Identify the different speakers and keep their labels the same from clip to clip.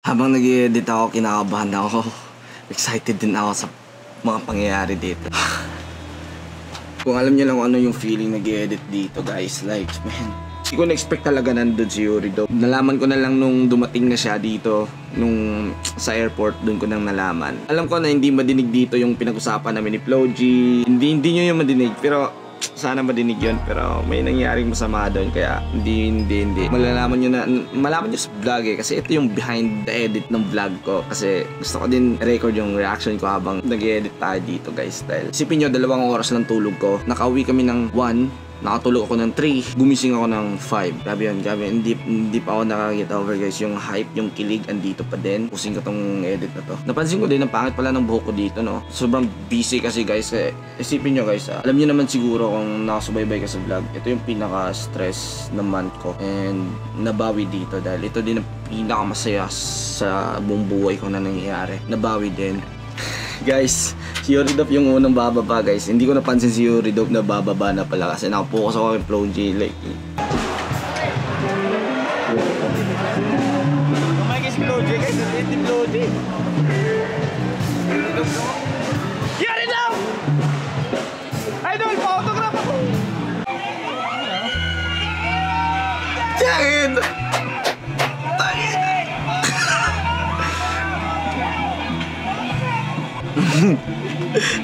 Speaker 1: Habang nag-i-edit ako, kinakabahan ako. Excited din ako sa mga pangyayari dito. Kung alam niyo lang ano yung feeling nag-i-edit dito, guys, like, man, hindi ko na-expect talaga nandun si Yuri Dope. Nalaman ko na lang nung dumating na siya dito, nung sa airport, dun ko nang nalaman. Alam ko na hindi madinig dito yung pinag-usapan namin ni Flo G. Hindi nyo yung madinig, pero sana madinig yun, pero may nangyaring masama doon, kaya hindi. Malaman nyo sa vlog eh, kasi ito yung behind the edit ng vlog ko, kasi gusto ko din record yung reaction ko habang nag-edit tayo dito, guys. Dahil isipin nyo, 2 oras lang tulog ko, nakauwi kami ng 1, nakatulog ako ng 3, gumising ako ng 5. Grabe yun, hindi pa ako nakakita over, guys. Yung hype, yung kilig, andito pa din. Pusing ko tong edit na to. Napansin ko din, ang pangit pala ng buhok ko dito, no? Sobrang busy kasi, guys. Isipin nyo, guys, alam nyo naman siguro kung nakasubaybay ka sa vlog, ito yung pinaka-stress na month ko. And nabawi dito dahil ito din ang pinaka-masaya sa buong buhay ko na nangyayari. Nabawi din. Guys, si Yuri Dope yung unang bababa, guys. Hindi ko napansin si Yuri Dope na bababa na pala kasi nakapokus ako kay Flo G. Like,
Speaker 2: kumay si Flo G, guys. Hindi Flo G. Yuri Dope! Idol, pa-autograph ako!
Speaker 1: Tangin!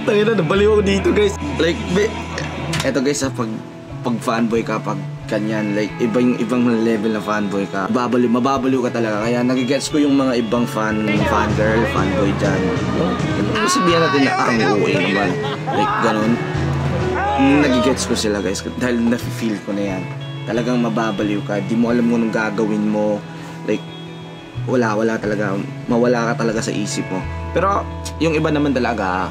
Speaker 1: Tangin na, nabaliw ako dito, guys. Like, eto, guys, pag fanboy ka, pag kanyan, like, ibang level na fanboy ka, mababaliw ka talaga. Kaya nagigets ko yung mga ibang fangirl, fanboy dyan. Yung sabihan natin na ang OA naman. Like, ganun. Nagigets ko sila, guys, dahil na-feel ko na yan. Talagang mababaliw ka, di mo alam mo nung gagawin mo. Like, wala talaga, mawala ka talaga sa isip mo. Pero yung iba naman talaga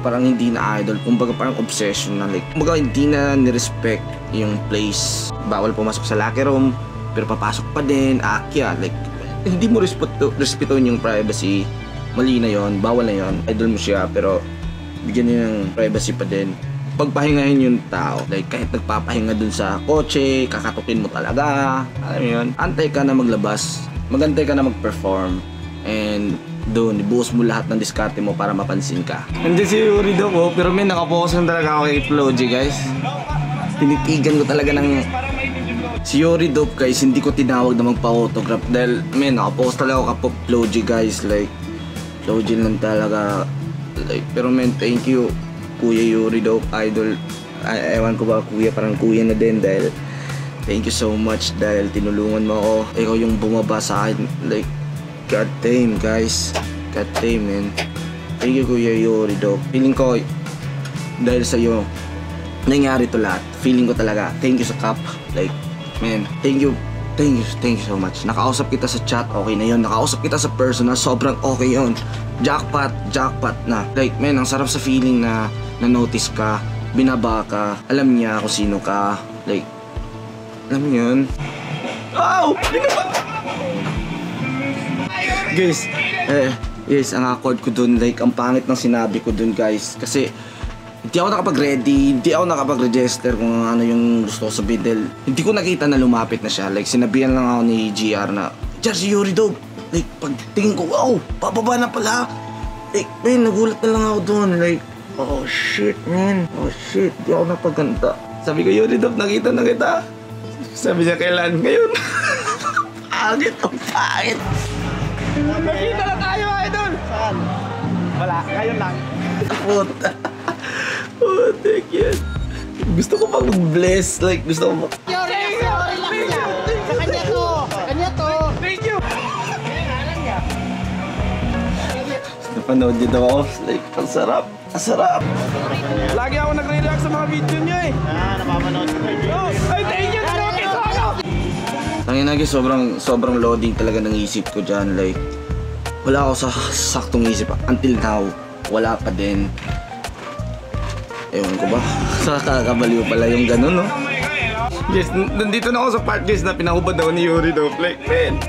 Speaker 1: parang hindi na idol, kumbaga parang obsession na, like, kumbaga hindi na nirespect yung place. Bawal pumasok sa locker room pero papasok pa din, aakyat, like hindi mo respetuhin yung privacy. Mali na yon, bawal na yon. Idol mo siya pero bigyan niyo ng privacy pa din. Pagpahingahin yung tao, like kahit nagpapahinga dun sa kotse, kakatukin mo talaga, alam mo yun, antay ka na maglabas, magantay ka na mag-perform, and doon, ibuhos mo lahat ng diskarte mo para mapansin ka. Hindi si Yuri Dope, oh, pero may nakapokus na talaga ako kay Flo G, guys. Tinitigan ko talaga ng si Yuri Dope, guys. Hindi ko tinawag na magpa-autograph dahil may nakapokus talaga ako kay Flo G, guys. Like, Flo G lang talaga. Like, pero men, thank you Kuya Yuri Dope, idol. Ewan ko ba, kuya, parang kuya na din dahil thank you so much dahil tinulungan mo ako. Ikaw yung bumaba sa akin, like, God damn, guys. God damn, man. Thank you, Kuya Yuri Dope. Feeling ko, dahil sa'yo, nangyari to lahat. Feeling ko talaga, thank you sa cup. Like, man, thank you so much. Nakausap kita sa chat, okay na yun. Nakausap kita sa personal, sobrang okay yun. Jackpot na. Like, man, ang sarap sa feeling na na-notice ka, binaba ka, alam niya kung sino ka. Like, alam mo yun? Wow! Binaba! Guys, yes, ang awkward ko dun, like, ang pangit ng sinabi ko dun, guys. Kasi, hindi ako nakapag-ready, hindi ako nakapag-register kung ano yung gusto ko sabihin. Dahil, hindi ko nakita na lumapit na siya. Like, sinabihan lang ako ni GR na, "Jar, si Yuri Dope." Like, pagtingin ko, wow, bababa na pala. Like, man, nagulat na lang ako dun. Like, oh shit, man. Oh shit, di ako napaganda. Sabi ko, Yuri Dope, nakita na kita. Sabi niya, kailan? Ngayon. Pangit, ang pangit.
Speaker 2: Nakita na tayo, idol! Saan? Wala, ngayon lang.
Speaker 1: Puta. Oh, thank you. Gusto ko pang mag-bless. Like, gusto ko mag...
Speaker 2: Thank you!
Speaker 3: Sa kanya to!
Speaker 2: Thank you!
Speaker 1: Napanood niyo daw ako. Like, ang sarap. Ang sarap.
Speaker 2: Lagi ako nagre-react sa mga video niyo eh.
Speaker 3: Napapanood ko kayo.
Speaker 2: Ay, thank you!
Speaker 1: Tangin na, guys, sobrang loading talaga ng isip ko dyan. Like, wala ako sa saktong isip. Until now, wala pa din. Ewan ko ba? Kakabaliw pala yung ganun, no? Yes, nandito na ako sa part, guys, na pinahubad daw ni Yuri Dope. Like, man.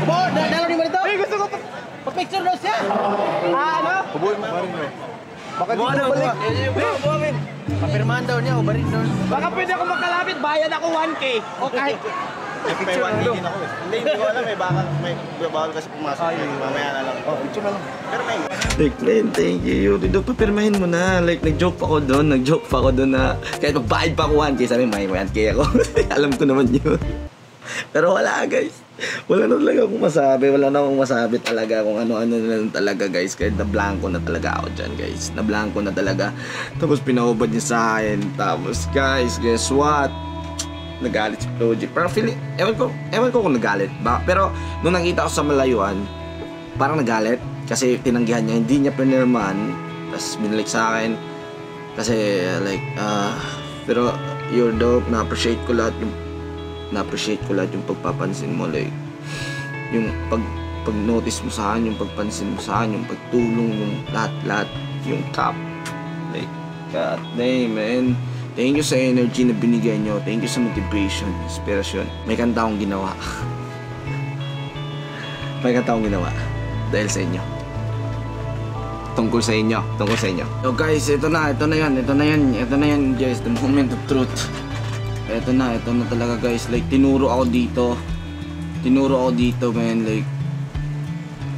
Speaker 3: Bo, dalaw ni mo dito?
Speaker 2: Ay, gusto ko pa.
Speaker 3: Pa-picture daw siya.
Speaker 2: Ano?
Speaker 3: Uboy mo, barin mo. Baka
Speaker 2: Buwan
Speaker 3: dito
Speaker 2: na,
Speaker 3: balik.
Speaker 2: buwan.
Speaker 3: Papirmahan daw niya, ubarin daw.
Speaker 2: Baka pwede ako makalapit, bayad ako 1K.
Speaker 3: Okay. May 1 din ako eh. Hindi ko alam eh. Baka may bawal kasi pumasok. Mamaya na lang. Oh, picture na lang. Pero may...
Speaker 1: Like, man, thank you, Yuri. Doon, papirmahin mo na. Like, nag-joke pa ako doon na kahit magbayad pa ako 1K, sabi, may 1K ako. Alam ko naman yun. Pero wala, guys. Wala na talaga akong masabi. Wala na akong masabi talaga kung ano-ano na lang talaga, guys. Kahit na-blanco na talaga ako dyan, guys. Na-blanco na talaga. Tapos pinahubad niya sa akin. Tapos, guys, guess what? Nagalit si Project. Parang feeling, ewan ko kung nagalit ba. Pero, nung nakita ko sa malayuan, parang nagalit. Kasi tinanggihan niya, hindi niya pinirman. Tapos binalik sa akin. Kasi, like, pero, you're dope. Na-appreciate ko lahat yung pagpapansin mo, like yung pag-notice mo sa akin, yung pagpansin mo sa akin, yung pagtulong, yung lahat, yung cap. Like, god damn, man. Thank you sa energy na binigay nyo. Thank you sa motivation, inspiration. May kanta akong ginawa. Dahil sa inyo. Tungkol sa inyo. So guys, ito na yan guys, the moment of truth. Ito na talaga guys, like tinuro ako dito man, like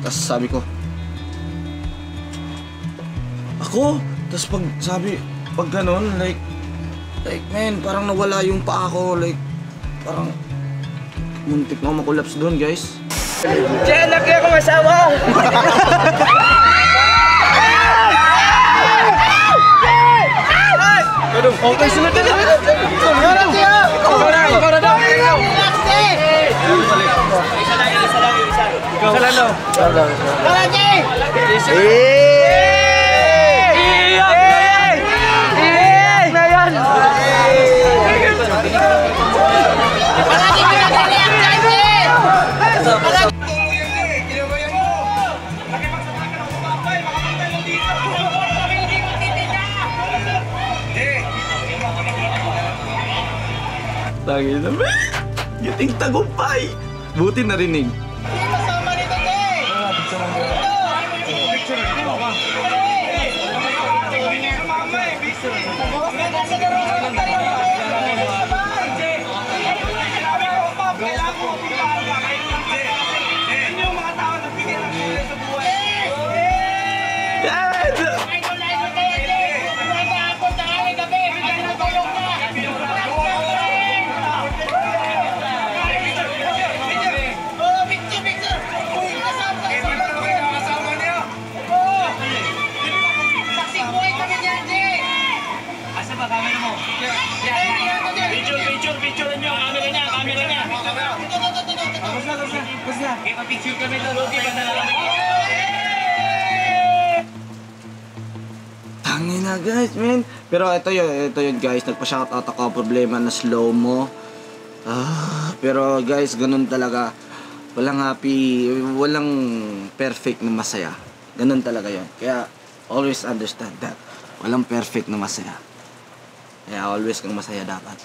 Speaker 1: tas sabi ko ako, tas pag ganon, like man, parang nawala yung paa ko, like parang muntik na ako makulaps doon guys.
Speaker 2: Diyan, laki ako masawa! Okay, sunod na lang! Ikaw na daw! Isa lang daw! Iyak na yan!
Speaker 1: Tangin na, man. Giting tagumpay. Buti narinig.
Speaker 2: Picture kami doon, okay ba talaga?
Speaker 1: Tangin na guys, man. Pero ito yun guys, nagpa-shoutout ako, problema na slow mo. Pero guys, ganun talaga. Walang happy, walang perfect na masaya. Ganun talaga yun. Kaya always understand that. Walang perfect na masaya. Kaya always kang masaya dapat.